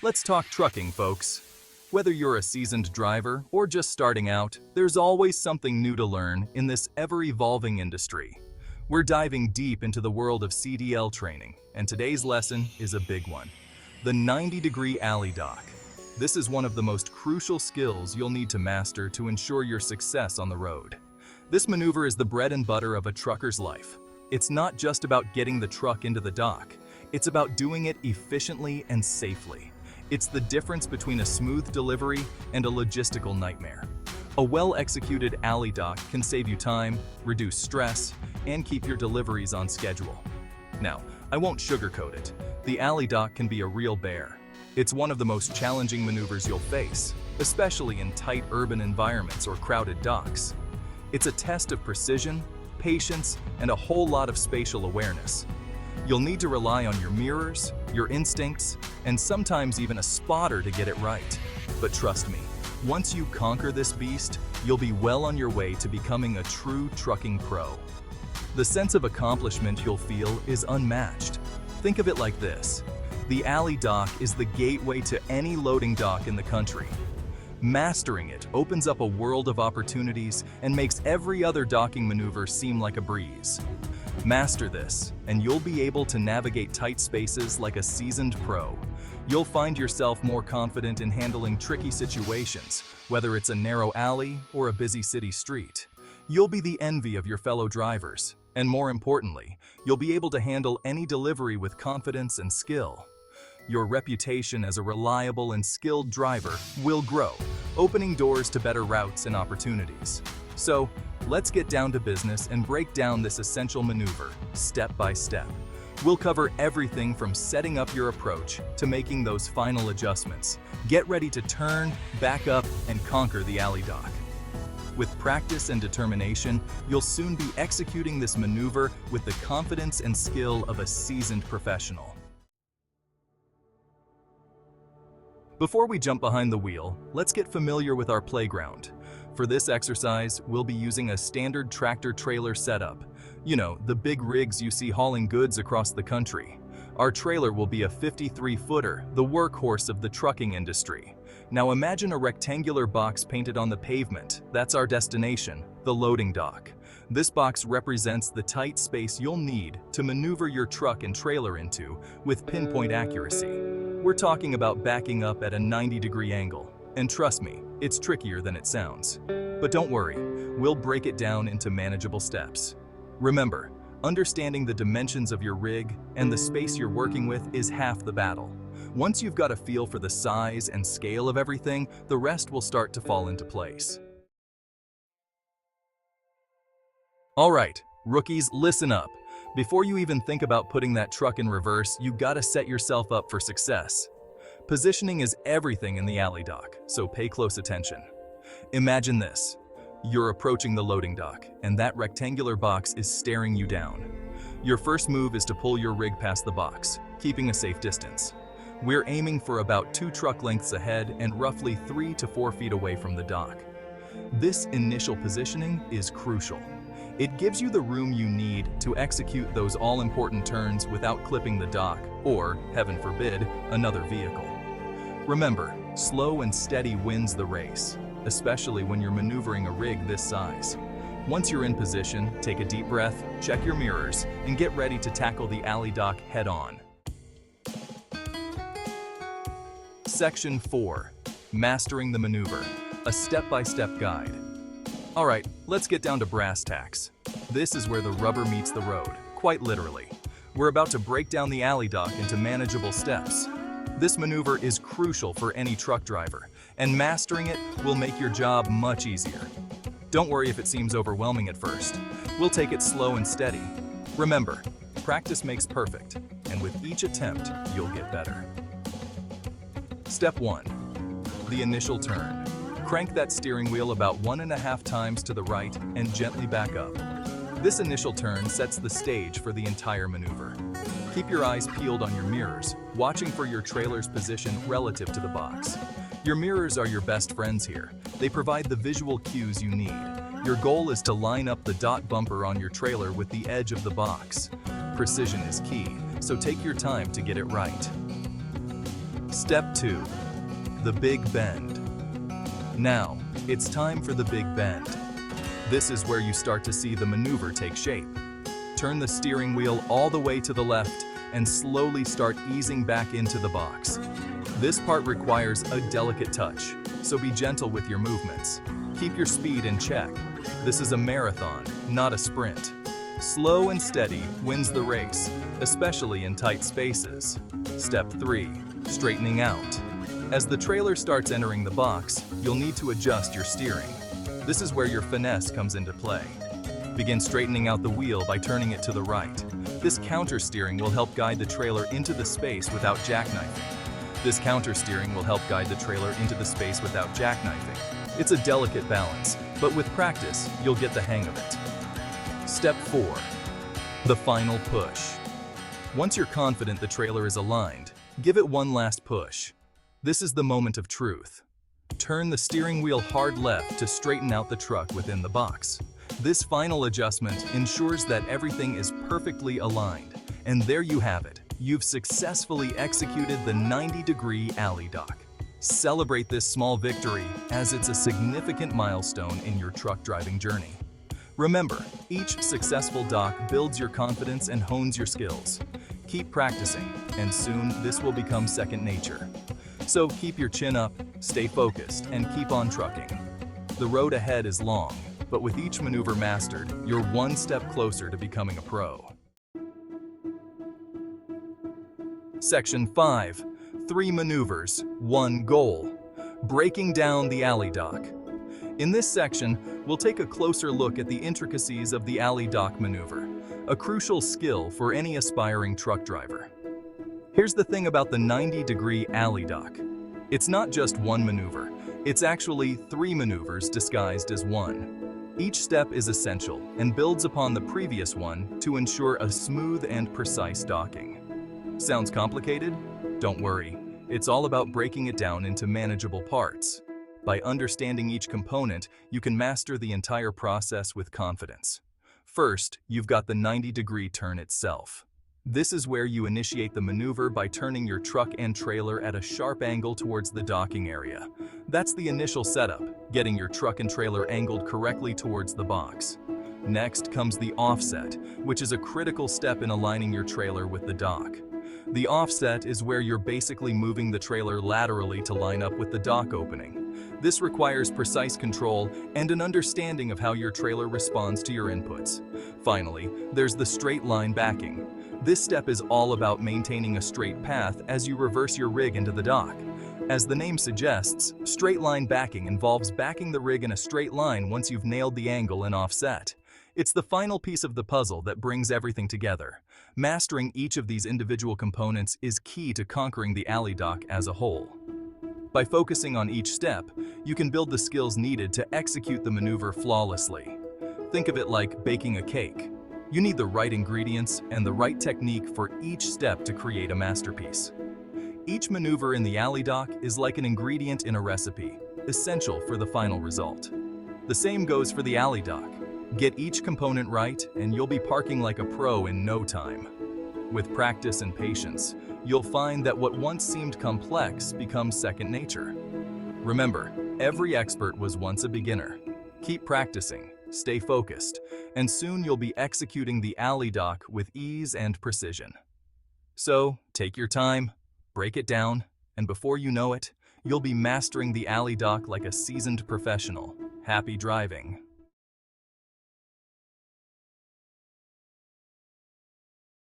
Let's talk trucking, folks. Whether you're a seasoned driver or just starting out, there's always something new to learn in this ever-evolving industry. We're diving deep into the world of CDL training, and today's lesson is a big one. The 90-degree alley dock. This is one of the most crucial skills you'll need to master to ensure your success on the road. This maneuver is the bread and butter of a trucker's life. It's not just about getting the truck into the dock. It's about doing it efficiently and safely. It's the difference between a smooth delivery and a logistical nightmare. A well-executed alley dock can save you time, reduce stress, and keep your deliveries on schedule. Now, I won't sugarcoat it. The alley dock can be a real bear. It's one of the most challenging maneuvers you'll face, especially in tight urban environments or crowded docks. It's a test of precision, patience, and a whole lot of spatial awareness. You'll need to rely on your mirrors, your instincts, and sometimes even a spotter to get it right. But trust me, once you conquer this beast, you'll be well on your way to becoming a true trucking pro. The sense of accomplishment you'll feel is unmatched. Think of it like this. The alley dock is the gateway to any loading dock in the country. Mastering it opens up a world of opportunities and makes every other docking maneuver seem like a breeze. Master this, and you'll be able to navigate tight spaces like a seasoned pro. You'll find yourself more confident in handling tricky situations, whether it's a narrow alley or a busy city street. You'll be the envy of your fellow drivers, and more importantly, you'll be able to handle any delivery with confidence and skill. Your reputation as a reliable and skilled driver will grow, opening doors to better routes and opportunities. So, let's get down to business and break down this essential maneuver, step by step. We'll cover everything from setting up your approach to making those final adjustments. Get ready to turn, back up, and conquer the alley dock. With practice and determination, you'll soon be executing this maneuver with the confidence and skill of a seasoned professional. Before we jump behind the wheel, let's get familiar with our playground. For this exercise, we'll be using a standard tractor-trailer setup. You know, the big rigs you see hauling goods across the country. Our trailer will be a 53-footer, the workhorse of the trucking industry. Now imagine a rectangular box painted on the pavement. That's our destination, the loading dock. This box represents the tight space you'll need to maneuver your truck and trailer into with pinpoint accuracy. We're talking about backing up at a 90-degree angle. And trust me, it's trickier than it sounds. But don't worry, we'll break it down into manageable steps. Remember, understanding the dimensions of your rig and the space you're working with is half the battle. Once you've got a feel for the size and scale of everything, the rest will start to fall into place. All right, rookies, listen up. Before you even think about putting that truck in reverse, you gotta set yourself up for success. Positioning is everything in the alley dock, so pay close attention. Imagine this. You're approaching the loading dock, and that rectangular box is staring you down. Your first move is to pull your rig past the box, keeping a safe distance. We're aiming for about 2 truck lengths ahead and roughly 3 to 4 feet away from the dock. This initial positioning is crucial. It gives you the room you need to execute those all-important turns without clipping the dock or, heaven forbid, another vehicle. Remember, slow and steady wins the race, especially when you're maneuvering a rig this size. Once you're in position, take a deep breath, check your mirrors, and get ready to tackle the alley dock head-on. Section 4. Mastering the maneuver, a step-by-step guide. All right, let's get down to brass tacks. This is where the rubber meets the road, quite literally. We're about to break down the alley dock into manageable steps. This maneuver is crucial for any truck driver, and mastering it will make your job much easier. Don't worry if it seems overwhelming at first. We'll take it slow and steady. Remember, practice makes perfect, and with each attempt, you'll get better. Step 1. The initial turn. Crank that steering wheel about 1.5 times to the right and gently back up. This initial turn sets the stage for the entire maneuver. Keep your eyes peeled on your mirrors, watching for your trailer's position relative to the box. Your mirrors are your best friends here. They provide the visual cues you need. Your goal is to line up the dot bumper on your trailer with the edge of the box. Precision is key, so take your time to get it right. Step 2. The Big Bend. Now, it's time for the Big Bend. This is where you start to see the maneuver take shape. Turn the steering wheel all the way to the left and slowly start easing back into the box. This part requires a delicate touch, so be gentle with your movements. Keep your speed in check. This is a marathon, not a sprint. Slow and steady wins the race, especially in tight spaces. Step 3. Straightening out. As the trailer starts entering the box, you'll need to adjust your steering. This is where your finesse comes into play. Begin straightening out the wheel by turning it to the right. This counter-steering will help guide the trailer into the space without jackknifing. It's a delicate balance, but with practice, you'll get the hang of it. Step 4. The final push. Once you're confident the trailer is aligned, give it one last push. This is the moment of truth. Turn the steering wheel hard left to straighten out the truck within the box. This final adjustment ensures that everything is perfectly aligned. And there you have it. You've successfully executed the 90-degree alley dock. Celebrate this small victory, as it's a significant milestone in your truck driving journey. Remember, each successful dock builds your confidence and hones your skills. Keep practicing, and soon this will become second nature. So keep your chin up, stay focused, and keep on trucking. The road ahead is long, but with each maneuver mastered, you're one step closer to becoming a pro. Section 5. 3 maneuvers, 1 goal. Breaking down the alley dock. In this section, we'll take a closer look at the intricacies of the alley dock maneuver, a crucial skill for any aspiring truck driver. Here's the thing about the 90-degree alley dock. It's not just one maneuver, it's actually 3 maneuvers disguised as one. Each step is essential and builds upon the previous one to ensure a smooth and precise docking. Sounds complicated? Don't worry, it's all about breaking it down into manageable parts. By understanding each component, you can master the entire process with confidence. First, you've got the 90-degree turn itself. This is where you initiate the maneuver by turning your truck and trailer at a sharp angle towards the docking area. That's the initial setup, getting your truck and trailer angled correctly towards the box. Next comes the offset, which is a critical step in aligning your trailer with the dock. The offset is where you're basically moving the trailer laterally to line up with the dock opening. This requires precise control and an understanding of how your trailer responds to your inputs. Finally, there's the straight line backing. This step is all about maintaining a straight path as you reverse your rig into the dock. As the name suggests, straight line backing involves backing the rig in a straight line once you've nailed the angle and offset. It's the final piece of the puzzle that brings everything together. Mastering each of these individual components is key to conquering the alley dock as a whole. By focusing on each step, you can build the skills needed to execute the maneuver flawlessly. Think of it like baking a cake. You need the right ingredients and the right technique for each step to create a masterpiece. Each maneuver in the alley dock is like an ingredient in a recipe, essential for the final result. The same goes for the alley dock. Get each component right, and you'll be parking like a pro in no time. With practice and patience, you'll find that what once seemed complex becomes second nature. Remember, every expert was once a beginner. Keep practicing, stay focused, and soon you'll be executing the alley dock with ease and precision. So, take your time, break it down, and before you know it, you'll be mastering the alley dock like a seasoned professional. Happy driving!